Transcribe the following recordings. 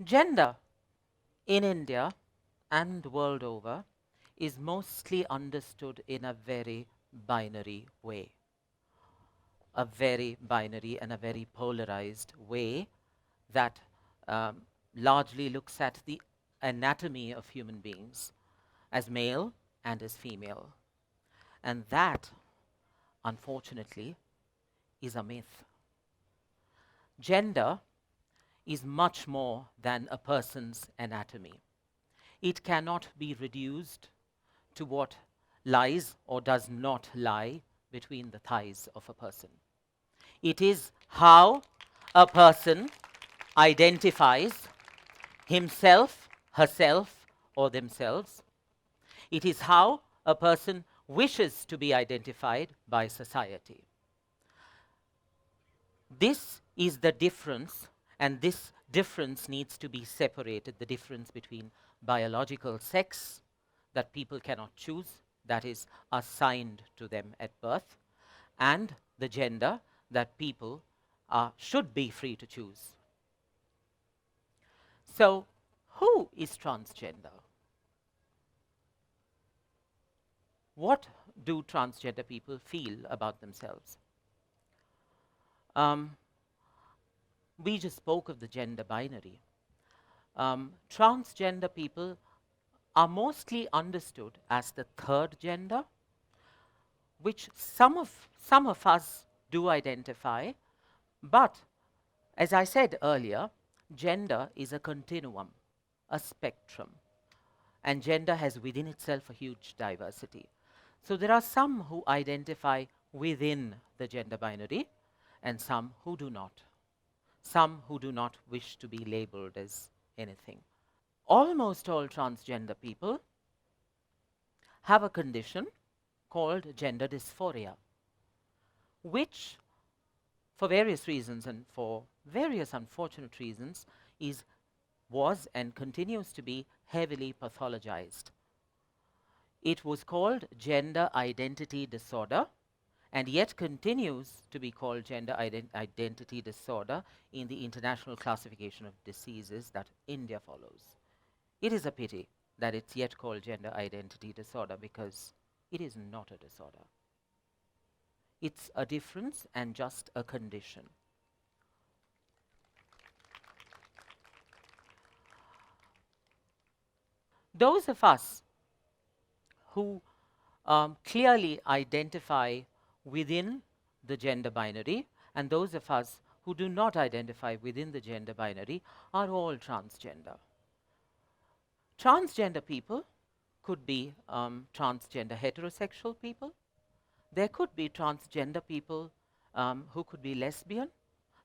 Gender in India and world over is mostly understood in a very binary way, a very binary and a very polarized way that um, largely looks at the anatomy of human beings as male and as female. And that, unfortunately, is a myth. Gender is much more than a person's anatomy. It cannot be reduced to what lies or does not lie between the thighs of a person. It is how a person identifies himself, herself, or themselves. It is how a person wishes to be identified by society. This is the difference, and this difference needs to be separated, the difference between biological sex that people cannot choose, that is assigned to them at birth, and the gender that people should be free to choose. So, who is transgender? What do transgender people feel about themselves? We just spoke of the gender binary. Transgender people are mostly understood as the third gender, which some of us do identify, but as I said earlier, gender is a continuum, a spectrum, and gender has within itself a huge diversity. So there are some who identify within the gender binary and some who do not. Some who do not wish to be labeled as anything. Almost all transgender people have a condition called gender dysphoria, which, for various reasons and for various unfortunate reasons, was and continues to be heavily pathologized. It was called gender identity disorder, and yet continues to be called gender identity disorder in the International Classification of Diseases that India follows. It is a pity that it's yet called gender identity disorder, because it is not a disorder. It's a difference and just a condition. Those of us who clearly identify within the gender binary, and those of us who do not identify within the gender binary, are all transgender. Transgender people could be transgender heterosexual people. There could be transgender people who could be lesbian,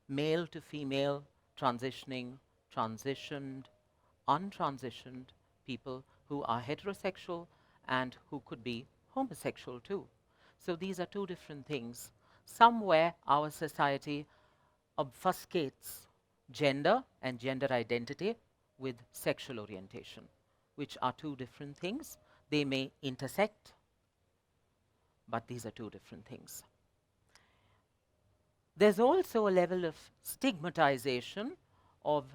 male to female, transitioning, transitioned, untransitioned people who are heterosexual and who could be homosexual too. So these are two different things. Somewhere our society obfuscates gender and gender identity with sexual orientation, which are two different things. They may intersect, but these are two different things. There's also a level of stigmatization of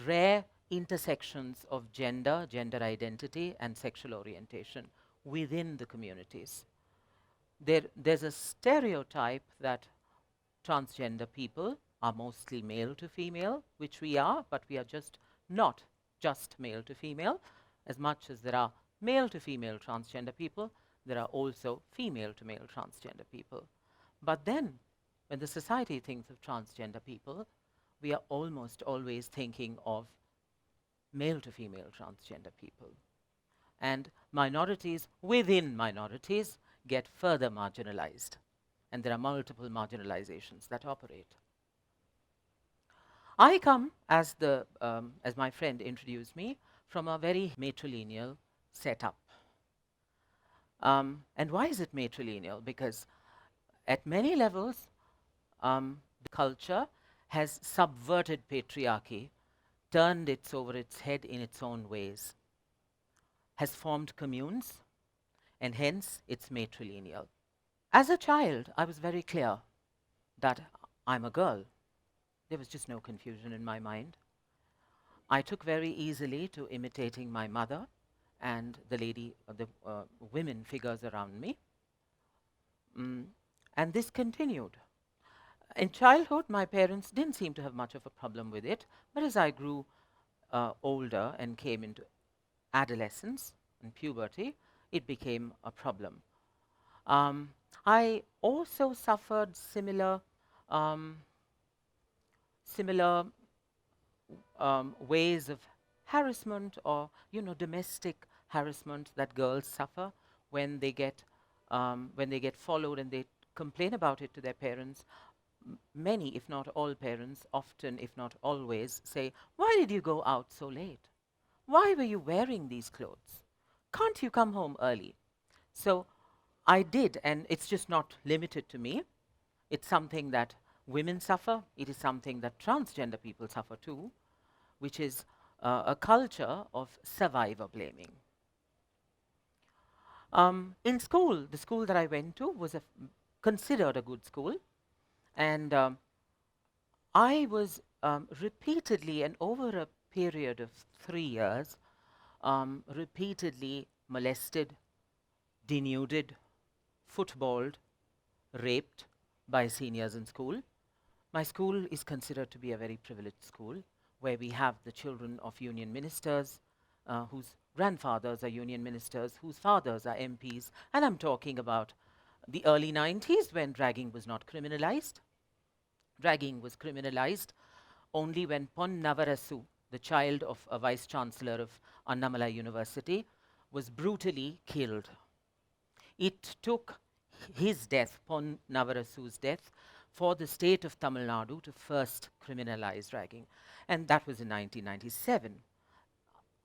rare intersections of gender, gender identity, and sexual orientation within the communities. There's a stereotype that transgender people are mostly male to female, which we are, but we are just not just male to female. As much as there are male to female transgender people, there are also female to male transgender people. But then, when the society thinks of transgender people, we are almost always thinking of male to female transgender people. And minorities within minorities get further marginalized. And there are multiple marginalizations that operate. I come, as my friend introduced me, from a very matrilineal setup. And why is it matrilineal? Because at many levels, the culture has subverted patriarchy, turned it over its head in its own ways, has formed communes, and hence it's matrilineal. As a child, I was very clear that I'm a girl. There was just no confusion in my mind. I took very easily to imitating my mother and the women figures around me. Mm, and this continued. In childhood, my parents didn't seem to have much of a problem with it, but as I grew older and came into adolescence and puberty, it became a problem. Um, I also suffered um, similar ways of harassment or domestic harassment that girls suffer when they get followed and they complain about it to their parents. Many, if not all parents, often, if not always, say, "Why did you go out so late? Why were you wearing these clothes? Can't you come home early?" So I did, and it's just not limited to me. It's something that women suffer. It is something that transgender people suffer too, which is a culture of survivor blaming. In school, the school that I went to was considered a good school, and I was repeatedly, and over a period of 3 years, repeatedly molested, denuded, footballed, raped by seniors in school. My school is considered to be a very privileged school where we have the children of union ministers whose grandfathers are union ministers, whose fathers are MPs, and I'm talking about the early 90s when dragging was not criminalized. Dragging was criminalized only when Pon Navarasu, the child of a vice chancellor of Annamalai University, was brutally killed. It took his death, Pon Navarasu's death, for the state of Tamil Nadu to first criminalize dragging, and that was in 1997.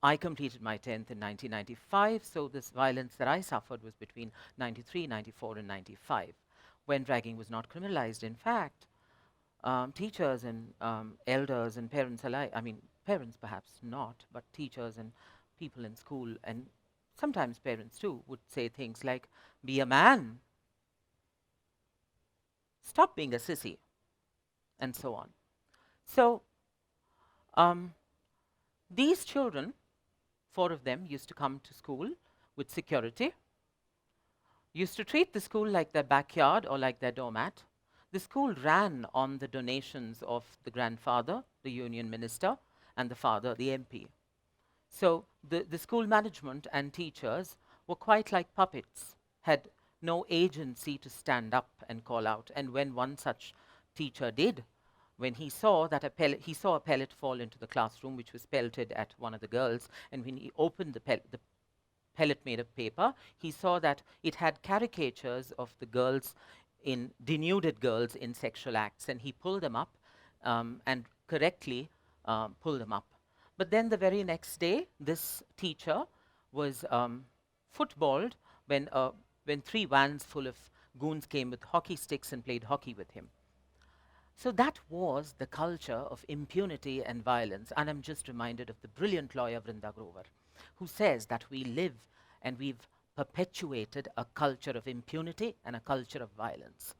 I completed my 10th in 1995, so this violence that I suffered was between 93, 94, and 95, when dragging was not criminalized. In fact, teachers and elders and parents alike, I mean, parents perhaps not, but teachers and people in school, and sometimes parents too, would say things like, "Be a man, stop being a sissy," and so on. So um, these children, 4 of them, used to come to school with security, used to treat the school like their backyard or like their doormat. The school ran on the donations of the grandfather, the union minister, and the father, the MP. So the school management and teachers were quite like puppets, had no agency to stand up and call out. And when one such teacher did, when he saw that he saw a pellet fall into the classroom, which was pelted at one of the girls, and when he opened the pellet made of paper, he saw that it had caricatures of the girls denuded girls in sexual acts, and he pulled them up and correctly pulled them up. But then the very next day, this teacher was footballed when 3 vans full of goons came with hockey sticks and played hockey with him. So that was the culture of impunity and violence. And I'm just reminded of the brilliant lawyer Vrinda Grover, who says that we live and we've perpetuated a culture of impunity and a culture of violence.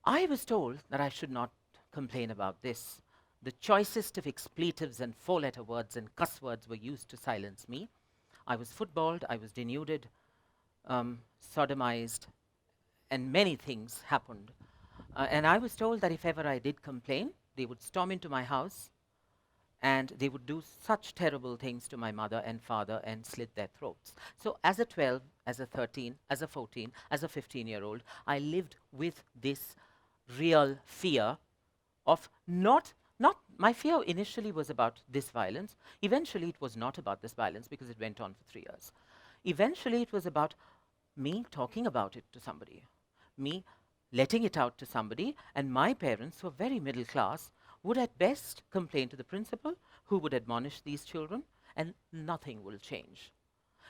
I was told that I should not complain about this. The choicest of expletives and 4-letter words and cuss words were used to silence me. I was footballed, I was denuded, sodomized, and many things happened. And I was told that if ever I did complain, they would storm into my house and they would do such terrible things to my mother and father and slit their throats. So as a 12, as a 13, as a 14, as a 15-year-old, I lived with this real fear of not my fear initially was about this violence. Eventually it was not about this violence because it went on for 3 years. Eventually it was about me talking about it to somebody, me letting it out to somebody, and my parents, who are very middle class, would at best complain to the principal, who would admonish these children, and nothing will change.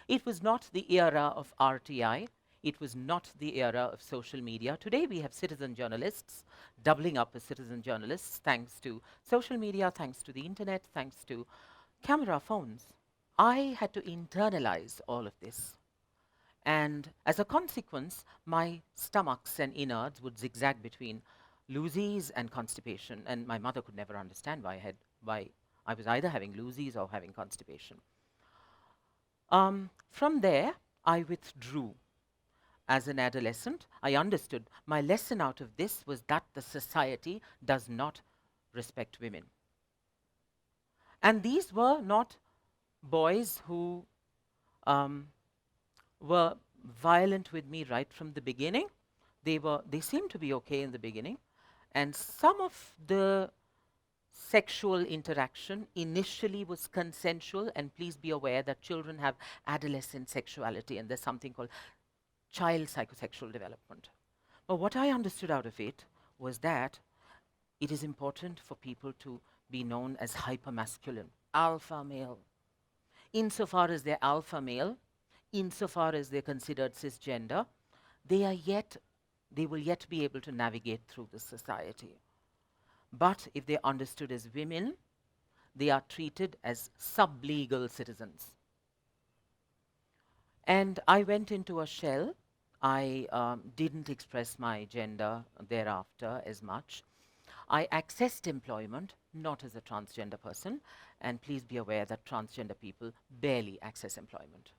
It was not the era of RTI. It was not the era of social media. Today we have citizen journalists doubling up as citizen journalists thanks to social media, thanks to the internet, thanks to camera phones. I had to internalize all of this. And as a consequence, my stomachs and innards would zigzag between loosies and constipation. And my mother could never understand why I was either having loosies or having constipation. From there, I withdrew. As an adolescent, I understood my lesson out of this was that the society does not respect women. And these were not boys who um, were violent with me right from the beginning. They seemed to be okay in the beginning. And some of the sexual interaction initially was consensual, and please be aware that children have adolescent sexuality, and there's something called child psychosexual development. But what I understood out of it was that it is important for people to be known as hypermasculine, alpha male. Insofar as they're alpha male, insofar as they're considered cisgender, they will yet be able to navigate through the society. But if they're understood as women, they are treated as sublegal citizens. And I went into a shell. I didn't express my gender thereafter as much. I accessed employment not as a transgender person, and please be aware that transgender people barely access employment.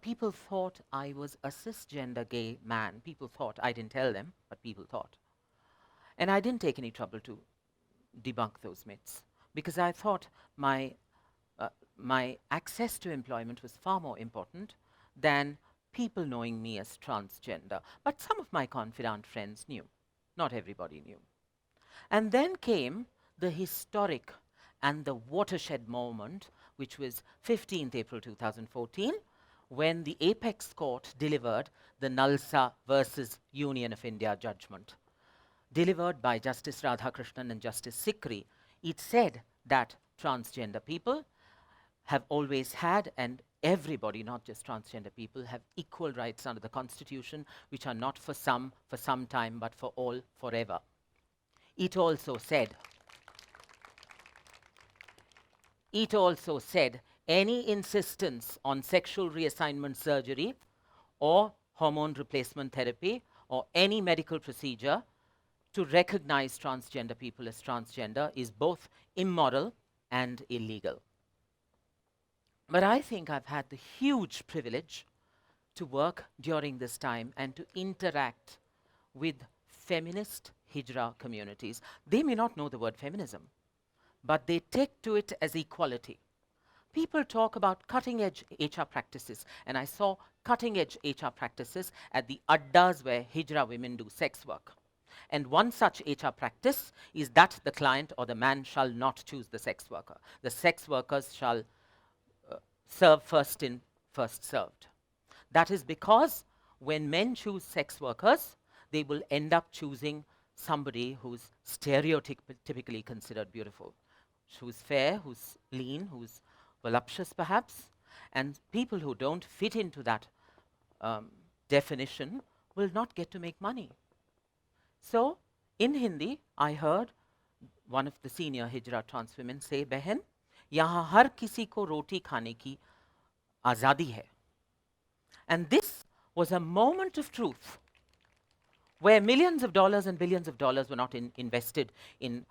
People thought I was a cisgender gay man. People thought, I didn't tell them, but people thought. And I didn't take any trouble to debunk those myths, because I thought my access to employment was far more important than people knowing me as transgender. But some of my confidant friends knew. Not everybody knew. And then came the historic and the watershed moment, which was 15th April 2014, when the Apex Court delivered the Nalsa versus Union of India judgment. Delivered by Justice Radhakrishnan and Justice Sikri, it said that transgender people have always had, and everybody, not just transgender people, have equal rights under the Constitution, which are not for some time, but for all, forever. It also said any insistence on sexual reassignment surgery or hormone replacement therapy or any medical procedure to recognize transgender people as transgender is both immoral and illegal. But I think I've had the huge privilege to work during this time and to interact with feminist Hijra communities. They may not know the word feminism, but they take to it as equality. People talk about cutting-edge HR practices, and I saw cutting-edge HR practices at the addas where Hijra women do sex work. And one such HR practice is that the client or the man shall not choose the sex worker. The sex workers shall serve first in, first served. That is because when men choose sex workers, they will end up choosing somebody who's stereotypically considered beautiful, who's fair, who's lean, who's voluptuous perhaps, and people who don't fit into that definition will not get to make money. So, in Hindi, I heard one of the senior Hijra trans women say, "Behan, yahan har kisi ko roti khane ki azadi hai." And this was a moment of truth where millions of dollars and billions of dollars were not invested in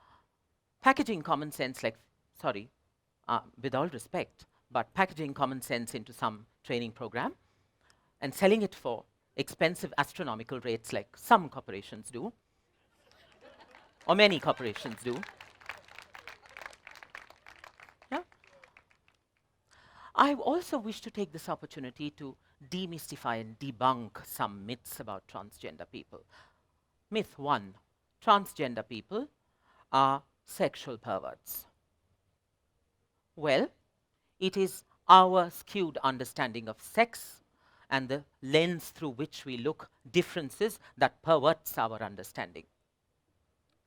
packaging common sense like, with all respect, but packaging common sense into some training program and selling it for expensive astronomical rates like some corporations do, or many corporations do. Yeah. I also wish to take this opportunity to demystify and debunk some myths about transgender people. Myth 1, transgender people are sexual perverts. Well, it is our skewed understanding of sex and the lens through which we look differences that perverts our understanding.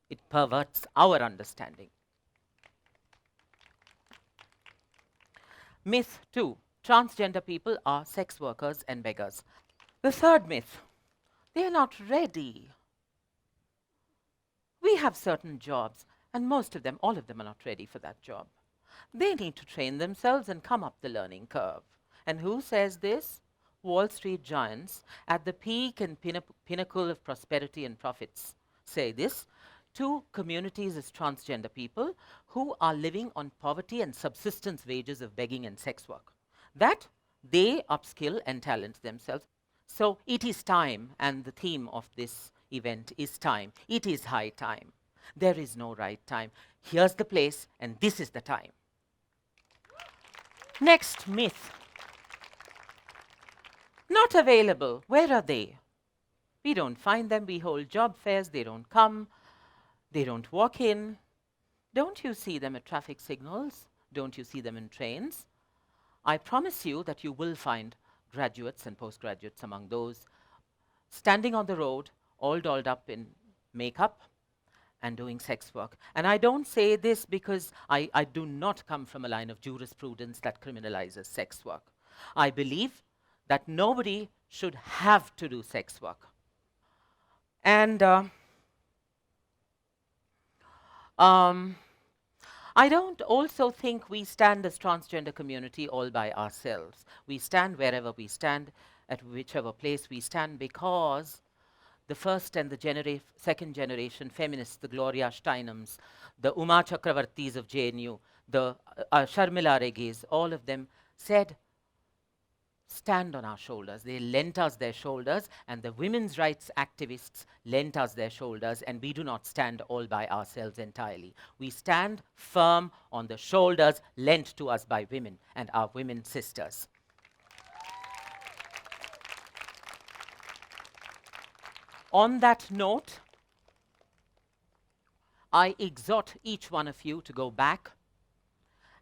It perverts our understanding. Myth 2, transgender people are sex workers and beggars. The third myth, they are not ready. We have certain jobs, and most of them, all of them are not ready for that job. They need to train themselves and come up the learning curve. And who says this? Wall Street giants at the peak and pinnacle of prosperity and profits say this. to communities as transgender people who are living on poverty and subsistence wages of begging and sex work, that they upskill and talent themselves. So it is time, and the theme of this event is time. It is high time. There is no right time. Here's the place, and this is the time. Next myth. Not available. Where are they? We don't find them. We hold job fairs. They don't come. They don't walk in. Don't you see them at traffic signals? Don't you see them in trains? I promise you that you will find graduates and postgraduates among those standing on the road, all dolled up in makeup and doing sex work. And I don't say this because I do not come from a line of jurisprudence that criminalizes sex work. I believe that nobody should have to do sex work. And I don't also think we stand as transgender community all by ourselves. We stand wherever we stand, at whichever place we stand, because the first and the second generation feminists, the Gloria Steinems, the Uma Chakravartis of JNU, the Sharmila Regis, all of them said, stand on our shoulders. They lent us their shoulders, and the women's rights activists lent us their shoulders, and we do not stand all by ourselves entirely. We stand firm on the shoulders lent to us by women and our women sisters. On that note, I exhort each one of you to go back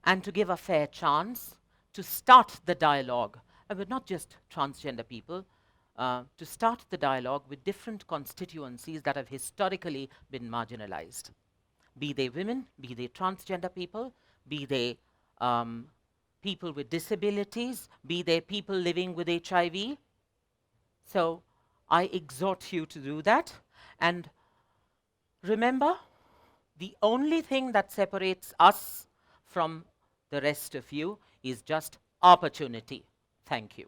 and to give a fair chance to start the dialogue, with not just transgender people, to start the dialogue with different constituencies that have historically been marginalized. Be they women, be they transgender people, be they people with disabilities, be they people living with HIV. So I exhort you to do that. And remember, the only thing that separates us from the rest of you is just opportunity. Thank you.